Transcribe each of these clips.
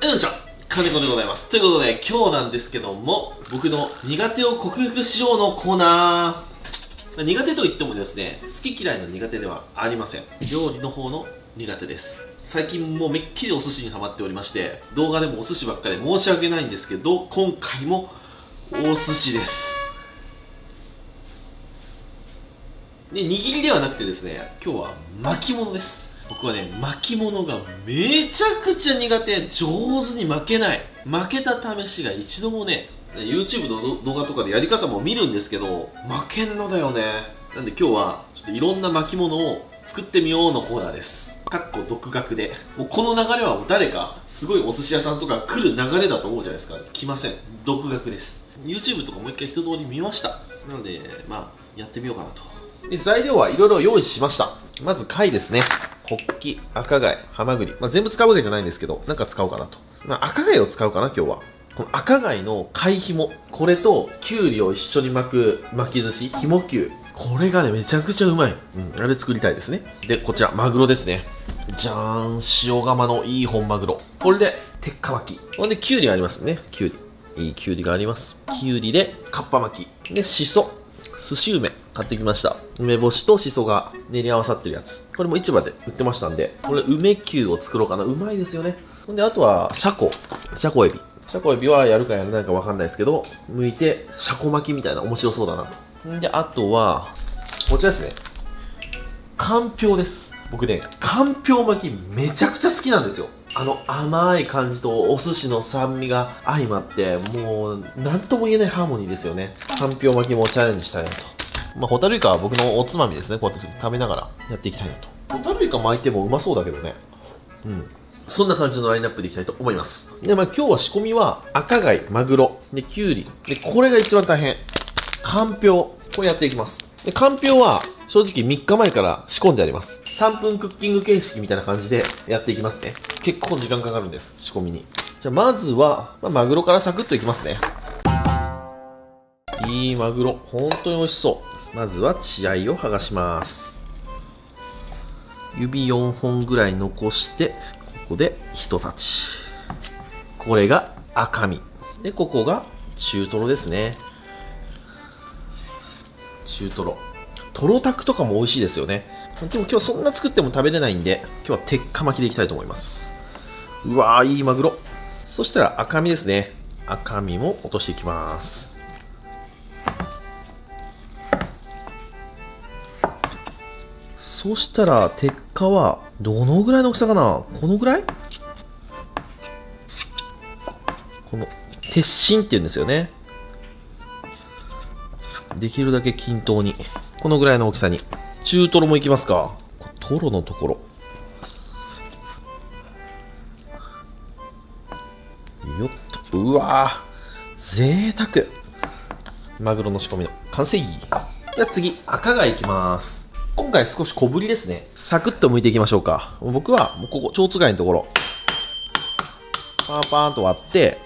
よいしょ、金子でございます。ということで、今日なんですけども、僕の苦手を克服しようのコーナー。苦手と言ってもですね、好き嫌いの苦手ではありません。料理の方の苦手です。最近もうめっきりお寿司にハマっておりまして、動画でもお寿司ばっかり申し訳ないんですけど、今回もお寿司です。で、握りではなくてですね、今日は巻物です。僕はね、巻物がめちゃくちゃ苦手。上手に巻けない。負けた試しが一度もね、YouTube の動画とかでやり方も見るんですけど、負けんのだよね。なんで今日はちょっといろんな巻物を作ってみようのコーナーです。かっこ独学で。もうこの流れはもう誰かすごいお寿司屋さんとか来る流れだと思うじゃないですか。来ません。独学です。YouTube とかもう一回一通り見ました。なので、やってみようかなと。で、材料はいろいろ用意しました。まず貝ですね。ホッキ、赤貝、ハマグリ。全部使うわけじゃないんですけど、なんか使おうかなと。赤貝を使うかな、今日は。この赤貝の貝紐。これと、キュウリを一緒に巻く巻き寿司、ひもきゅう。これがね、めちゃくちゃうまい。あれ作りたいですね。で、こちら、マグロですね。じゃーん、塩釜のいい本マグロ。これで、鉄火巻き。ほんで、キュウリありますね。キュウリ。いいキュウリがあります。キュウリで、かっぱ巻き。で、しそ。寿司梅買ってきました。梅干しとしそが練り合わさってるやつ。これも市場で売ってましたんで、これ梅球を作ろうかな。うまいですよね。ほんで、あとは、シャコエビ。シャコエビはやるかやらないかわかんないですけど、剥いて、シャコ巻きみたいな面白そうだなと。んで、あとは、こちらですね。かんぴょうです。僕ね、かんぴょう巻きめちゃくちゃ好きなんですよ。甘い感じとお寿司の酸味が相まって、もう、なんとも言えないハーモニーですよね。かんぴょう巻きもチャレンジしたいなと。ホタルイカは僕のおつまみですね。こうやって食べながらやっていきたいなと。ホタルイカ巻いてもうまそうだけどね。そんな感じのラインナップでいきたいと思います。で、今日は仕込みは赤貝、マグロ、で、キュウリ。で、これが一番大変。かんぴょう。これやっていきます。で、かんぴょうは正直3日前から仕込んであります。3分クッキング形式みたいな感じでやっていきますね。結構時間かかるんです、仕込みに。じゃあまずは、マグロからサクッといきますね。いいマグロ。本当に美味しそう。まずは血合いを剥がします。指4本ぐらい残して、ここで一立ち。これが赤身。で、ここが中トロですね。中トロ。トロタクとかも美味しいですよね。でも今日そんな作っても食べれないんで、今日は鉄火巻きでいきたいと思います。うわー、いいマグロ。そしたら赤身ですね。赤身も落としていきます。そしたら鉄火はどのぐらいの大きさかな。このぐらい。この鉄心って言うんですよね。できるだけ均等に。このぐらいの大きさに。中トロもいきますか。トロのところ。よっと。うわー。贅沢。マグロの仕込みの完成。じゃあ次、赤貝いきます。今回少し小ぶりですね。サクッと剥いていきましょうか。僕は、もうここ、蝶番のところ。パーパーンと割って、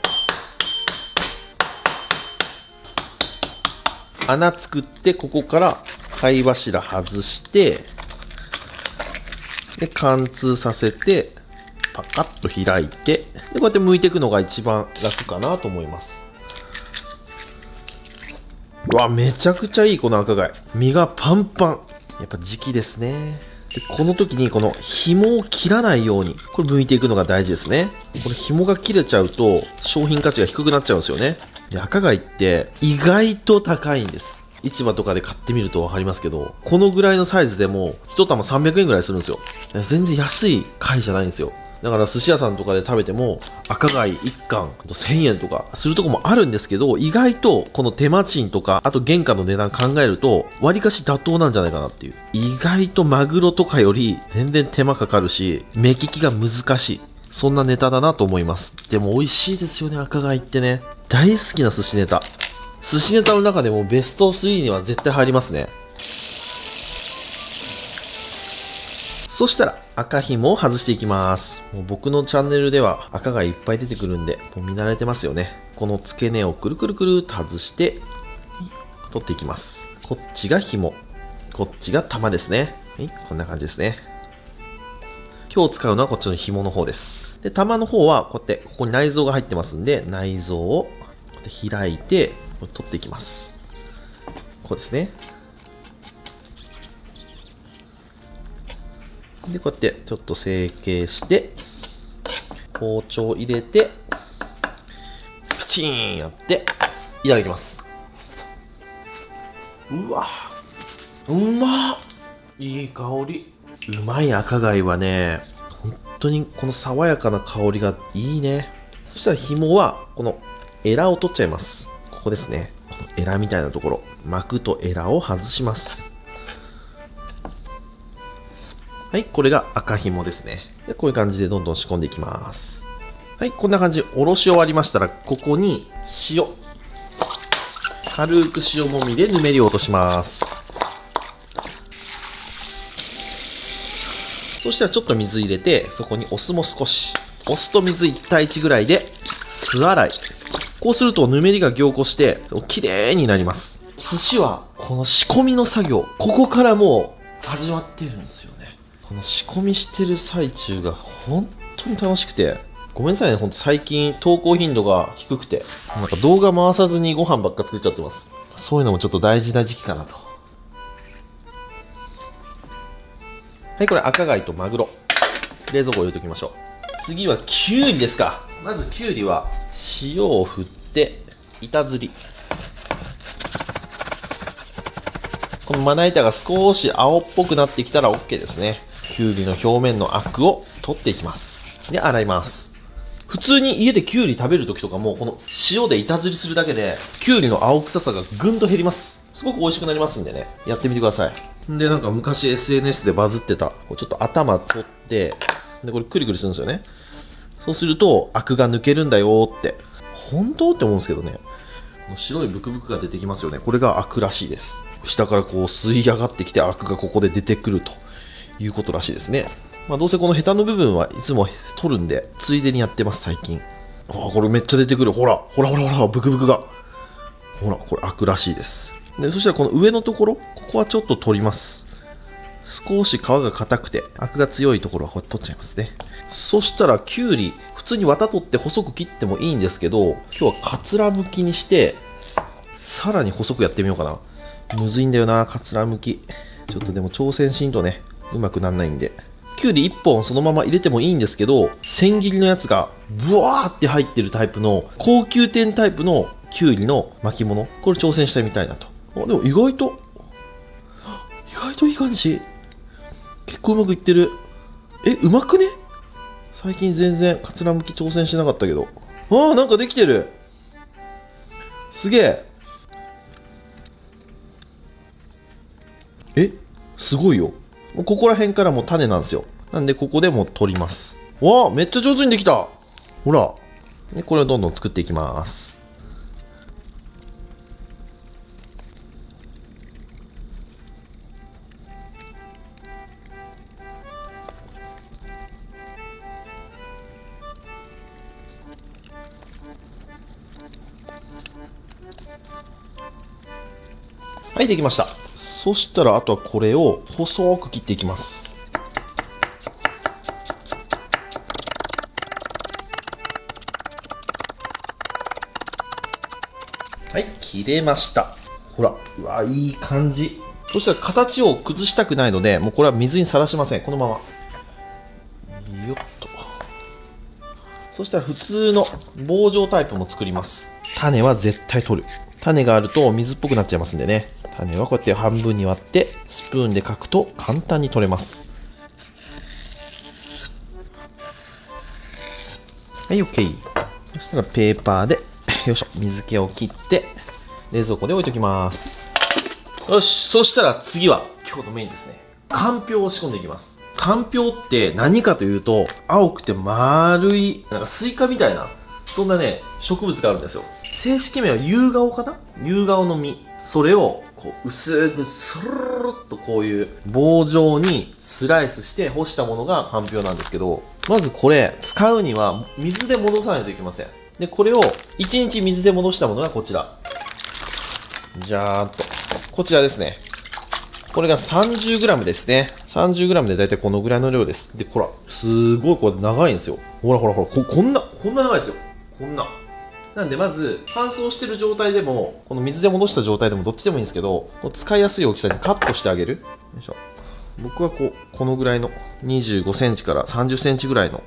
穴作って、ここから貝柱外して、で、貫通させて、パカッと開いて、で、こうやって剥いていくのが一番楽かなと思います。うわ、めちゃくちゃいい、この赤貝。身がパンパン。やっぱ時期ですね。で、この時にこの紐を切らないように、これ剥いていくのが大事ですね。これ紐が切れちゃうと、商品価値が低くなっちゃうんですよね。で、赤貝って意外と高いんです。市場とかで買ってみると分かりますけど、このぐらいのサイズでも1玉300円ぐらいするんですよ。全然安い貝じゃないんですよ。だから寿司屋さんとかで食べても赤貝1貫1000円とかするとこもあるんですけど、意外とこの手間賃とかあと原価の値段考えると割かし妥当なんじゃないかなっていう。意外とマグロとかより全然手間かかるし、目利きが難しい。そんなネタだなと思います。でも美味しいですよね、赤貝ってね。大好きな寿司ネタ。寿司ネタの中でもベスト3には絶対入りますね。そしたら赤紐を外していきます。もう僕のチャンネルでは赤がいっぱい出てくるんで、もう見慣れてますよね。この付け根をくるくるくるっと外して取っていきます。こっちが紐、こっちが玉ですね。はい、こんな感じですね。今日使うのはこっちの紐の方です。で、玉の方はこうやって、ここに内臓が入ってますんで、内臓をこうやって開いて、これ取っていきます。こうですね。で、こうやってちょっと成形して、包丁入れて、プチーンやって、いただきます。うわ、うまっ、いい香り。うまい赤貝はね、本当にこの爽やかな香りがいいね。そしたら紐は、このエラを取っちゃいます。ここですね。このエラみたいなところ。膜とエラを外します。はい、これが赤紐ですね。で、こういう感じでどんどん仕込んでいきます。はい、こんな感じでおろし終わりましたら、ここに塩。軽く塩もみでぬめりを落とします。そしたらちょっと水入れて、そこにお酢も少し。お酢と水1対1ぐらいで酢洗い。こうするとぬめりが凝固して綺麗になります。寿司はこの仕込みの作業、ここからもう始まってるんですよね。この仕込みしてる最中が本当に楽しくて、ごめんなさいね、ほんと最近投稿頻度が低くて、なんか動画回さずにご飯ばっか作っちゃってます。そういうのもちょっと大事な時期かなと。はい、これ赤貝とマグロ。冷蔵庫入れておきましょう。次はきゅうりですか。まずきゅうりは塩を振って板ずり。このまな板が少し青っぽくなってきたら OK ですね。きゅうりの表面のアクを取っていきます。で、洗います。普通に家できゅうり食べるときとかも、この塩で板ずりするだけで、きゅうりの青臭さがぐんと減ります。すごく美味しくなりますんでね、やってみてください。で、なんか昔 SNS でバズってた、こうちょっと頭取って、で、これクリクリするんですよね。そうすると、アクが抜けるんだよって。本当って思うんですけどね。この白いブクブクが出てきますよね。これがアクらしいです。下からこう吸い上がってきて、アクがここで出てくるということらしいですね。まあ、どうせこのヘタの部分はいつも取るんで、ついでにやってます、最近。ああ、これめっちゃ出てくる。ほら、ほらほらほら、ブクブクが。ほら、これアクらしいです。で、そしたらこの上のところ、ここはちょっと取ります。少し皮が硬くて、アクが強いところはこう取っちゃいますね。そしたら、きゅうり、普通に綿取って細く切ってもいいんですけど、今日はかつらむきにして、さらに細くやってみようかな。むずいんだよな、かつらむき。ちょっとでも挑戦しんとね、うまくなんないんで。きゅうり1本そのまま入れてもいいんですけど、千切りのやつがブワーって入ってるタイプの高級店タイプのきゅうりの巻き物、これ挑戦してみたいなと。あ、でも意外といい感じ。結構うまくいってる。うまくね？最近全然かつらむき挑戦してなかったけど。ああ、なんかできてる。すげえ。すごいよ。ここら辺からもう種なんですよ。なんでここでもう取ります。わあ、めっちゃ上手にできた。ほら。で、これをどんどん作っていきます。はい、できました。そしたらあとはこれを細く切っていきます。はい、切れました。ほら、うわ、いい感じ。そしたら形を崩したくないので、もうこれは水にさらしません。このまま。よっと。そしたら普通の棒状タイプも作ります。種は絶対取る。種があると水っぽくなっちゃいますんでね。種はこうやって半分に割ってスプーンでかくと簡単に取れます。はい、 OK。 そしたらペーパーでよいしょ、水気を切って冷蔵庫で置いときます。よし、そしたら次は今日のメインですね。かんぴょうを仕込んでいきます。かんぴょうって何かというと、青くて丸いなんかスイカみたいな、そんなね植物があるんですよ。正式名は夕顔かな。夕顔の実、それをこう薄くスルルルっとこういう棒状にスライスして干したものがかんぴょうなんですけど、まずこれ使うには水で戻さないといけません。でこれを1日水で戻したものがこちら、じゃーっとこちらですね。これが 30g ですね。30g でだいたいこのぐらいの量です。で、ほら、すごいこれ長いんですよ。ほらほらほら、こんな長いですよ。こんな。なんでまず、乾燥してる状態でも、この水で戻した状態でもどっちでもいいんですけど、使いやすい大きさにカットしてあげる。よいしょ。僕はこのぐらいの25センチから30センチぐらいの、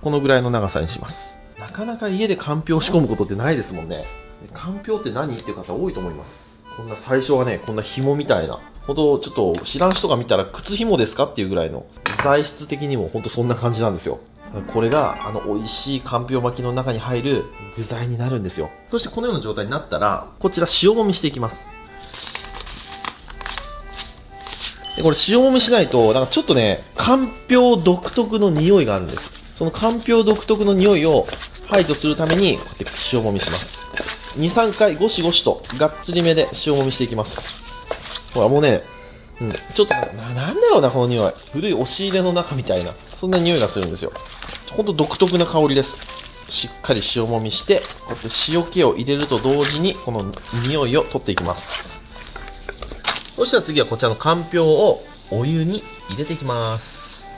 このぐらいの長さにします。なかなか家でかんぴょう仕込むことってないですもんね。かんぴょうって何っていう方多いと思います。こんな最初はね、こんな紐みたいな、ほどちょっと知らん人が見たら靴紐ですかっていうぐらいの、材質的にもほんとそんな感じなんですよ。これが美味しいかんぴょう巻きの中に入る具材になるんですよ。そしてこのような状態になったら、こちら塩もみしていきます。でこれ塩もみしないと、なんかちょっとね、かんぴょう独特の匂いがあるんです。そのかんぴょう独特の匂いを排除するために、こうやって塩もみします。2、3回ゴシゴシとがっつりめで塩もみしていきます。ほらもうね、ちょっとなんだろうな、この匂い。古い押し入れの中みたいな、そんな匂いがするんですよ。ほんと独特な香りです。しっかり塩もみして、こうやって塩気を入れると同時に、この匂いを取っていきます。そしたら次はこちらのかんぴょうをお湯に入れていきます。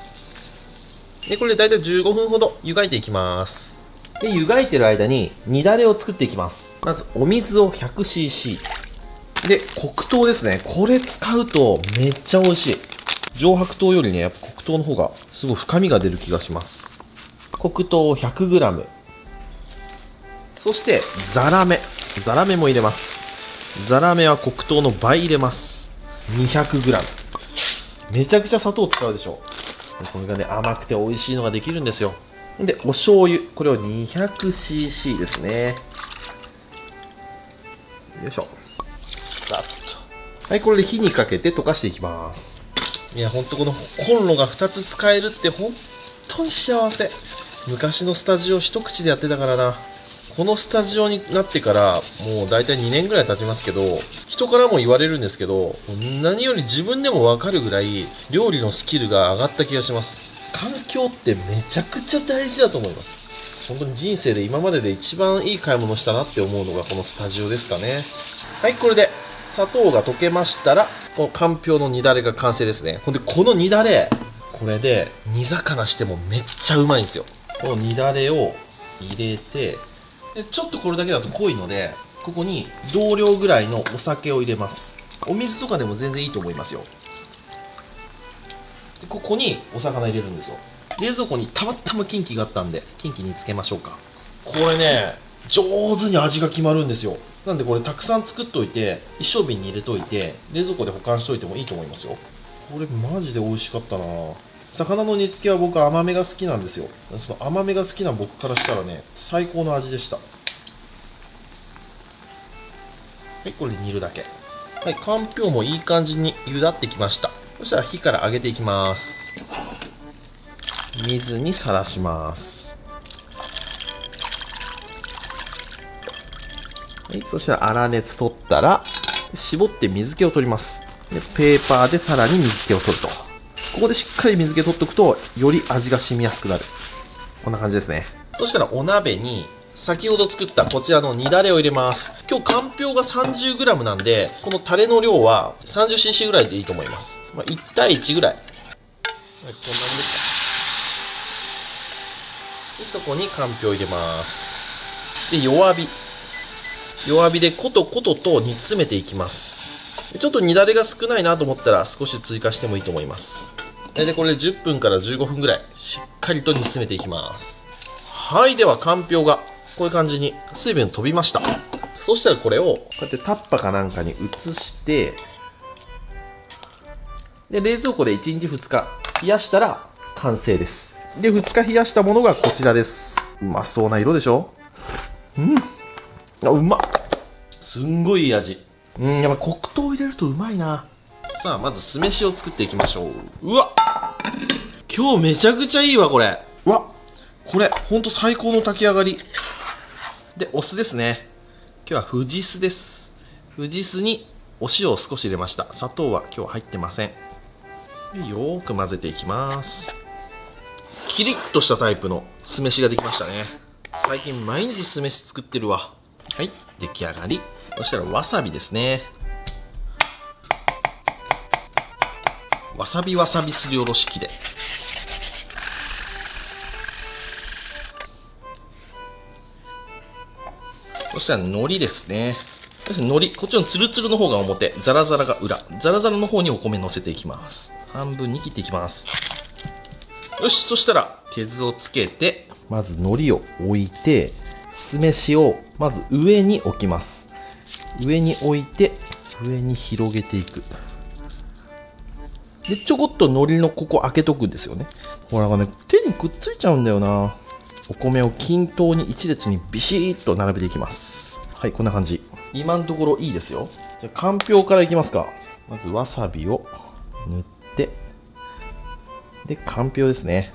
で、これでだいたい15分ほど湯がいていきます。で、湯がいてる間に煮だれを作っていきます。まずお水を 100cc。で、黒糖ですね。これ使うとめっちゃ美味しい。上白糖よりね、やっぱ黒糖の方がすごい深みが出る気がします。黒糖 100g。そして、ザラメ。ザラメも入れます。ザラメは黒糖の倍入れます。200g。めちゃくちゃ砂糖使うでしょ。これがね、甘くて美味しいのができるんですよ。で、お醤油。これを 200cc ですね。よいしょ。さっと。はい、これで火にかけて溶かしていきます。いや、ほんとこのコンロが2つ使えるって本当に幸せ。昔のスタジオ一口でやってたからな。このスタジオになってからもう大体2年ぐらい経ちますけど、人からも言われるんですけど、何より自分でも分かるぐらい料理のスキルが上がった気がします。環境ってめちゃくちゃ大事だと思います。本当に人生で今までで一番いい買い物したなって思うのがこのスタジオですかね。はい、これで砂糖が溶けましたら、このかんぴょうの煮だれが完成ですね。ほんでこの煮だれ、これで煮魚してもめっちゃうまいんですよ。この煮だれを入れて、でちょっとこれだけだと濃いので、ここに同量ぐらいのお酒を入れます。お水とかでも全然いいと思いますよ。でここにお魚入れるんですよ。冷蔵庫にたまたまキンキがあったんで、キンキにつけましょうか。これね、上手に味が決まるんですよ。なんでこれたくさん作っといて、一升瓶に入れといて、冷蔵庫で保管しといてもいいと思いますよ。これマジで美味しかったな。魚の煮付けは僕甘めが好きなんですよ。その甘めが好きな僕からしたらね、最高の味でした。はい、これで煮るだけ。はい、かんぴょうもいい感じに茹だってきました。そしたら火から上げていきます。水にさらします。はい、そしたら粗熱取ったら、絞って水気を取ります。でペーパーでさらに水気を取ると。ここでしっかり水気取っておくと、より味が染みやすくなる。こんな感じですね。そしたらお鍋に、先ほど作ったこちらの煮だれを入れます。今日かんぴょうが 30g なんで、このタレの量は 30cc ぐらいでいいと思います。1対1ぐらい。こんなにですか。でそこにかんぴょうを入れます。で、弱火でコトコトと煮詰めていきます。ちょっと煮だれが少ないなと思ったら少し追加してもいいと思います。でこれで10分から15分ぐらいしっかりと煮詰めていきます。はい、ではかんぴょうがこういう感じに水分飛びました。そしたらこれをこうやってタッパかなんかに移して、で冷蔵庫で1日2日冷やしたら完成です。で2日冷やしたものがこちらです。うまそうな色でしょ。うまっ。すんごいいい味。やっぱ黒糖を入れるとうまいな。さあまず酢飯を作っていきましょう。うわっ、今日めちゃくちゃいいわこれ。うわっ、これほんと最高の炊き上がりで。お酢ですね。今日は富士酢です。富士酢にお塩を少し入れました。砂糖は今日入ってません。よーく混ぜていきます。キリッとしたタイプの酢飯ができましたね。最近毎日酢飯作ってるわ。はい、出来上がり。そしたらわさびですね。わさびすりおろし器で。そしたら海苔ですね。海苔、こっちのツルツルの方が表、ザラザラが裏。ザラザラの方にお米乗せていきます。半分に切っていきます。よし、そしたら手酢をつけて、まず海苔を置いて、酢飯をまず上に置きます。上に置いて、上に広げていく。で、ちょこっと海苔のここ開けとくんですよね。ほらね、手にくっついちゃうんだよな。お米を均等に一列にビシッと並べていきます。はい、こんな感じ。今のところいいですよ。じゃあ、かんぴょうからいきますか。まずわさびを塗って、で、かんぴょうですね。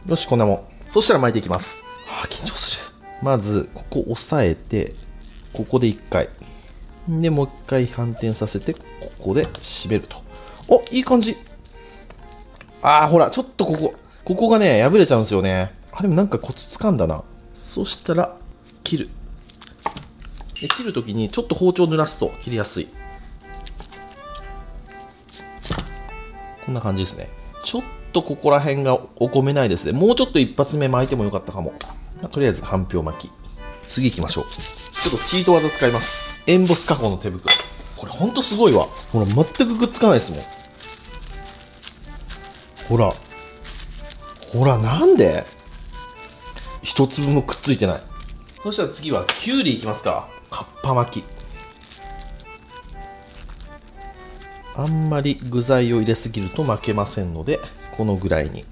よし、こんなもん。そしたら巻いていきます。緊張する。まず、ここ押さえて、ここで1回。で、もう1回反転させて、ここで締めると。お、いい感じ。ほら、ちょっとここがね、破れちゃうんですよね。でもなんかコツつかんだな。そしたら、切る。で、切るときにちょっと包丁濡らすと切りやすい。こんな感じですね。ちょっとここら辺がお米ないですね。もうちょっと一発目巻いてもよかったかも。とりあえずかんぴょう巻き。次行きましょう。ちょっとチート技使います。エンボス加工の手袋。これほんとすごいわ。ほら、全くくっつかないですもん。ほら、なんで一粒もくっついてない。そしたら次はきゅうりいきますか。かっぱ巻き。あんまり具材を入れすぎると負けませんので、このぐらいに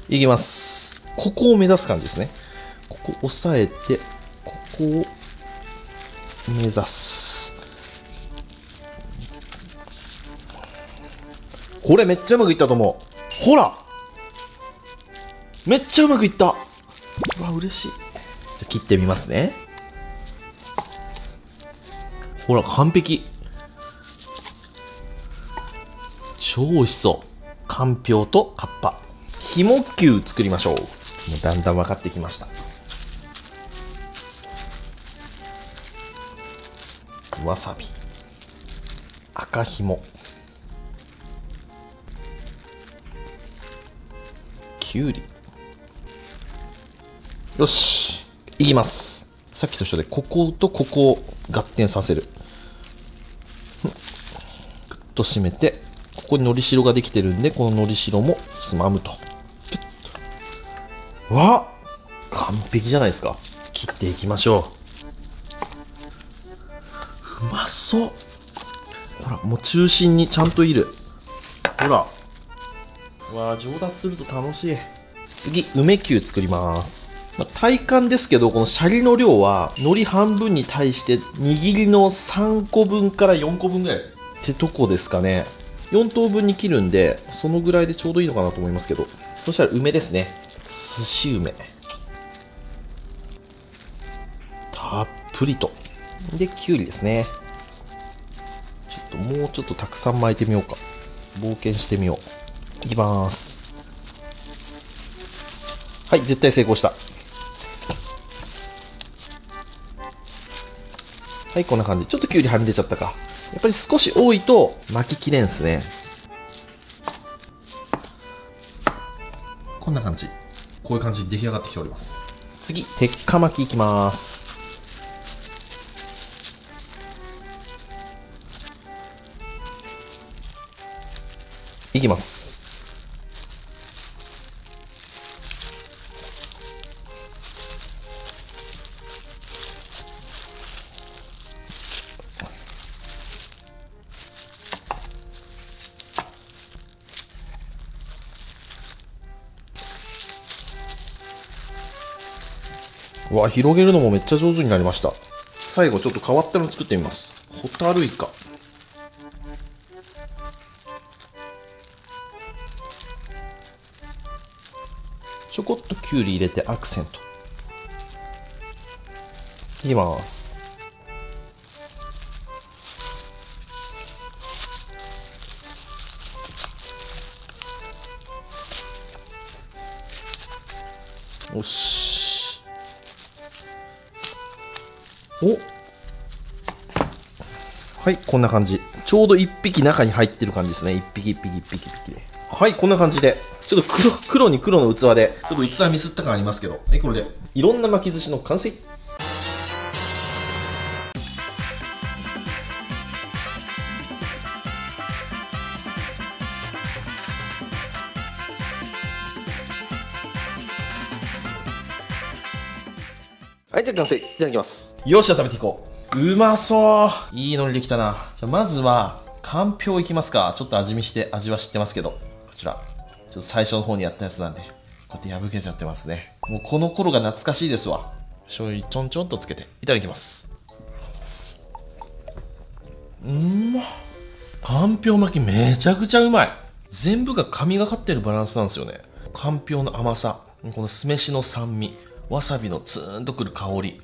いきます。ここを目指す感じですね。ここ押さえて、ここを目指す。これめっちゃうまくいったと思う。ほら、めっちゃうまくいった。うわ、嬉しい。じゃあ切ってみますね。ほら、完璧。超美味しそう。かんぴょうとかっぱ。ひもきゅう作りましょう。もうだんだん分かってきました。わさび、赤ひも、きゅうり。よし、いきます。さっきと一緒でこことここを合点させる。ぐっと締めて、ここにのりしろができてるんで、こののりしろもつまむと。わっ、完璧じゃないですか。切っていきましょう。うまそう。ほら、もう中心にちゃんといる。ほら。わあ、上達すると楽しい。次、梅きゅう作ります。体感ですけど、このシャリの量は海苔半分に対して握りの3個分から4個分ぐらいってとこですかね。4等分に切るんで、そのぐらいでちょうどいいのかなと思いますけど。そしたら梅ですね。寿司梅。たっぷりと。で、きゅうりですね。もうちょっとたくさん巻いてみようか。冒険してみよう。いきます。はい、絶対成功した。はい、こんな感じ。ちょっときゅうりはみ出ちゃったか。やっぱり少し多いと巻ききれんすね。こんな感じ。こういう感じに出来上がってきております。次、鉄火巻きいきます。いきます。うわ、広げるのもめっちゃ上手になりました。最後ちょっと変わったの作ってみます。ホタルイカ。ちょこっときゅうり入れてアクセント。いきます。よし。お、はい、こんな感じ。ちょうど1匹中に入ってる感じですね。1匹1匹1匹1匹で。はい、こんな感じで。ちょっと黒に黒の器で、ちょっと器ミスった感ありますけど。はい、これで、いろんな巻き寿司の完成。はい、じゃあ完成。いただきます。よっしゃ、食べていこう。うまそう。いいのにできたな。じゃあまずは、かんぴょういきますか。ちょっと味見して、味は知ってますけど。こちら。ちょっと最初の方にやったやつなんで、こうやって破けちゃってますね。もうこの頃が懐かしいですわ。醤油ちょんちょんとつけて、いただきます。かんぴょう巻きめちゃくちゃうまい。全部が神がかってるバランスなんですよね。かんぴょうの甘さ、この酢飯の酸味、わさびのツーンとくる香り。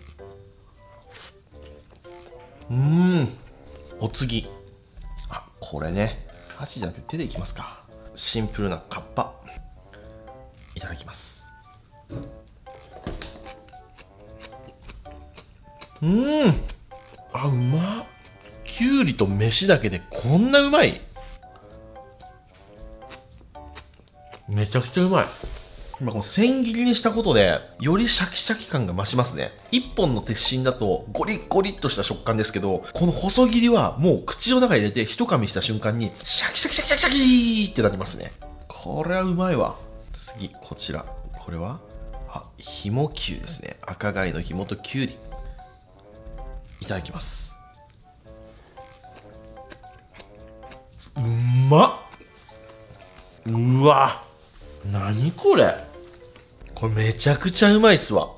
お次。あ、これね。箸じゃなくて手でいきますか。シンプルなカッパ。いただきます。あ、うまっ。きゅうりと飯だけでこんなうまい。めちゃくちゃうまい。今この千切りにしたことでよりシャキシャキ感が増しますね。一本の鉄心だとゴリッゴリッとした食感ですけど、この細切りはもう口の中に入れて一噛みした瞬間にシャキシャキシャキシャキシャキーってなりますね。これはうまいわ。次、こちら。これはひもきゅうですね。赤貝のひもときゅうり。いただきます。うまっ。うわ、何これ。これめちゃくちゃうまいっすわ。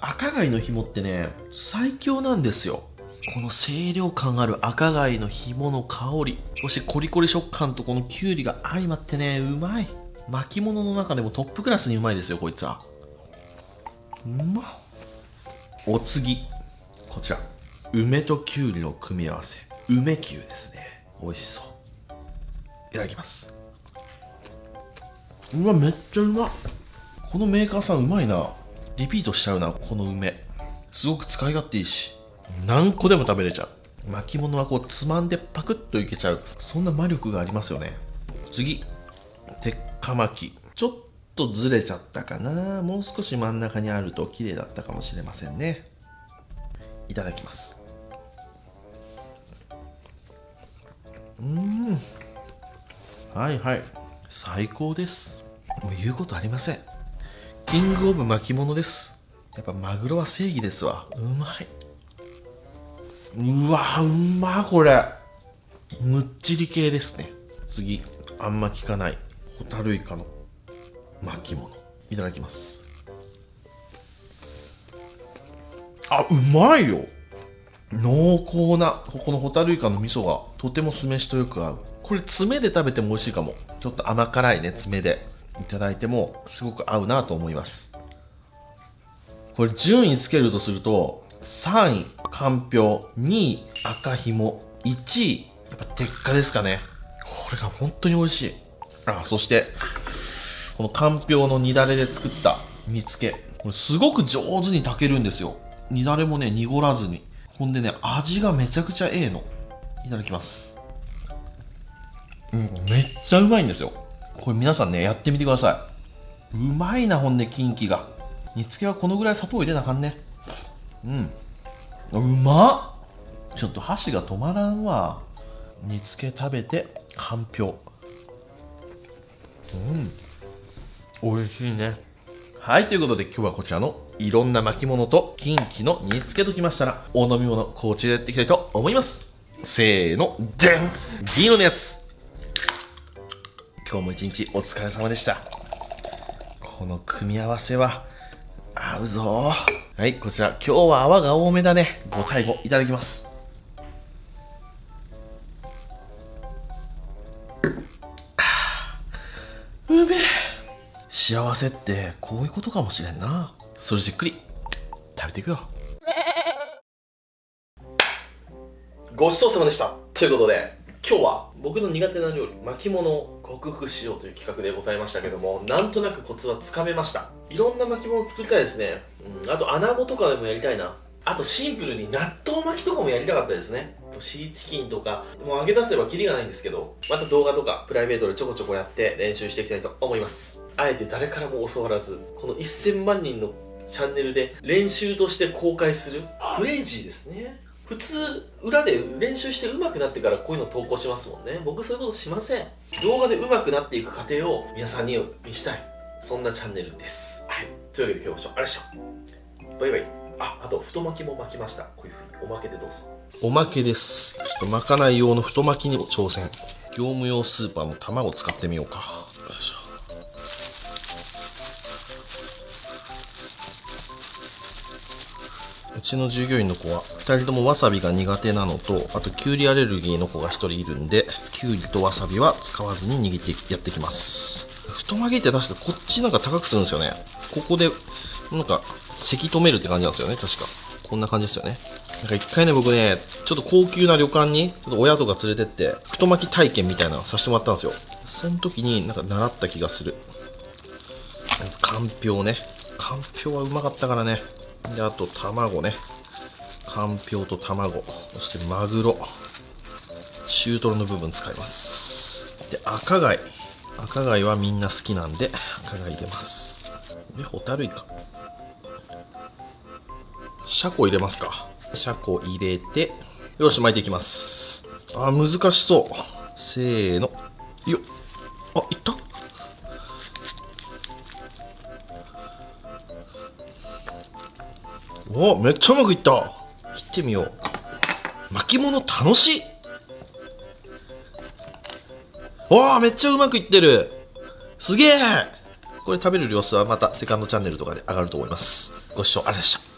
赤貝の紐ってね、最強なんですよ。この清涼感ある赤貝の紐の香り、そしてコリコリ食感とこのきゅうりが相まってね、うまい。巻物の中でもトップクラスにうまいですよ、こいつは。うまっ。お次、こちら。梅ときゅうりの組み合わせ。梅きゅうですね。美味しそう。いただきます。うわ、めっちゃうまっ。このメーカーさんうまいな。リピートしちゃうな、この梅。すごく使い勝手いいし、何個でも食べれちゃう。巻物はこうつまんでパクッといけちゃう、そんな魔力がありますよね。次、鉄火巻き。ちょっとずれちゃったかな。もう少し真ん中にあると綺麗だったかもしれませんね。いただきます。はいはい、最高です。もう言うことありません。キングオブ巻物です。やっぱマグロは正義ですわ。うまい。うわ、うまこれ。むっちり系ですね。次、あんま聞かないホタルイカの巻物。いただきます。あ、うまいよ。濃厚なこのホタルイカの味噌がとても酢飯とよく合う。これ爪で食べても美味しいかも。ちょっと甘辛いね、爪でいただいてもすごく合うなと思います。これ順位つけるとすると、3位かんぴょう、2位赤ひも、1位やっぱ鉄火ですかね。これが本当に美味しい。そしてこのかんぴょうの煮だれで作った煮付け、これすごく上手に炊けるんですよ。煮だれもね、濁らずに。ほんでね、味がめちゃくちゃええの。いただきます。めっちゃうまいんですよ。これ皆さんね、やってみてください。うまいな。ほんでキンキが、煮付けはこのぐらい砂糖入れなあかんね。うまっ。ちょっと箸が止まらんわ。煮付け食べてかんぴょう。美味しいね。はい、ということで今日はこちらのいろんな巻物とキンキの煮付けときましたら、お飲み物こちらやっていきたいと思います。せーの、でん、銀色のやつ。今日も一日お疲れ様でした。この組み合わせは合うぞ。はい、こちら今日は泡が多めだね。5対5いただきます。うめえ。幸せってこういうことかもしれんな。それじっくり食べていくよ。ごちそうさまでした。ということで今日は僕の苦手な料理、巻物を克服しようという企画でございましたけども、なんとなくコツはつかめました。いろんな巻物を作りたいですね。あと穴子とかでもやりたいな。あとシンプルに納豆巻きとかもやりたかったですね。シーチキンとか、もう揚げ出せばキリがないんですけど、また動画とかプライベートでちょこちょこやって練習していきたいと思います。あえて誰からも教わらず、この1000万人のチャンネルで練習として公開する。クレイジーですね。普通、裏で練習して上手くなってからこういうの投稿しますもんね。僕そういうことしません。動画で上手くなっていく過程を皆さんに見したい。そんなチャンネルです。はい。というわけで今日もあれでした。バイバイ。あと太巻きも巻きました。こういう風におまけでどうぞ。おまけです。ちょっと巻かない用の太巻きにも挑戦。業務用スーパーの卵を使ってみようか。よいしょ。うちの従業員の子は2人ともわさびが苦手なのと、あときゅうりアレルギーの子が1人いるんで、きゅうりとわさびは使わずに握ってやっていきます。太巻きって確かこっちなんか高くするんですよね。ここでなんかせき止めるって感じなんですよね。確かこんな感じですよね。なんか一回ね、僕ね、ちょっと高級な旅館にちょっと親とか連れてって太巻き体験みたいなのさせてもらったんですよ。その時になんか習った気がする。まずかんぴょうね。かんぴょうはうまかったからね。で、あと卵ね。かんぴょうと卵、そしてマグロ、中トロの部分使います。で、赤貝はみんな好きなんで赤貝入れます。で、ホタルイカ、シャコ入れますか。シャコ入れて、よし、巻いていきます。難しそう。せーの、よっ、いった。めっちゃうまくいった。切ってみよう。巻物楽しい。めっちゃうまくいってる。すげえ。これ食べる様子はまたセカンドチャンネルとかで上がると思います。ご視聴ありがとうございました。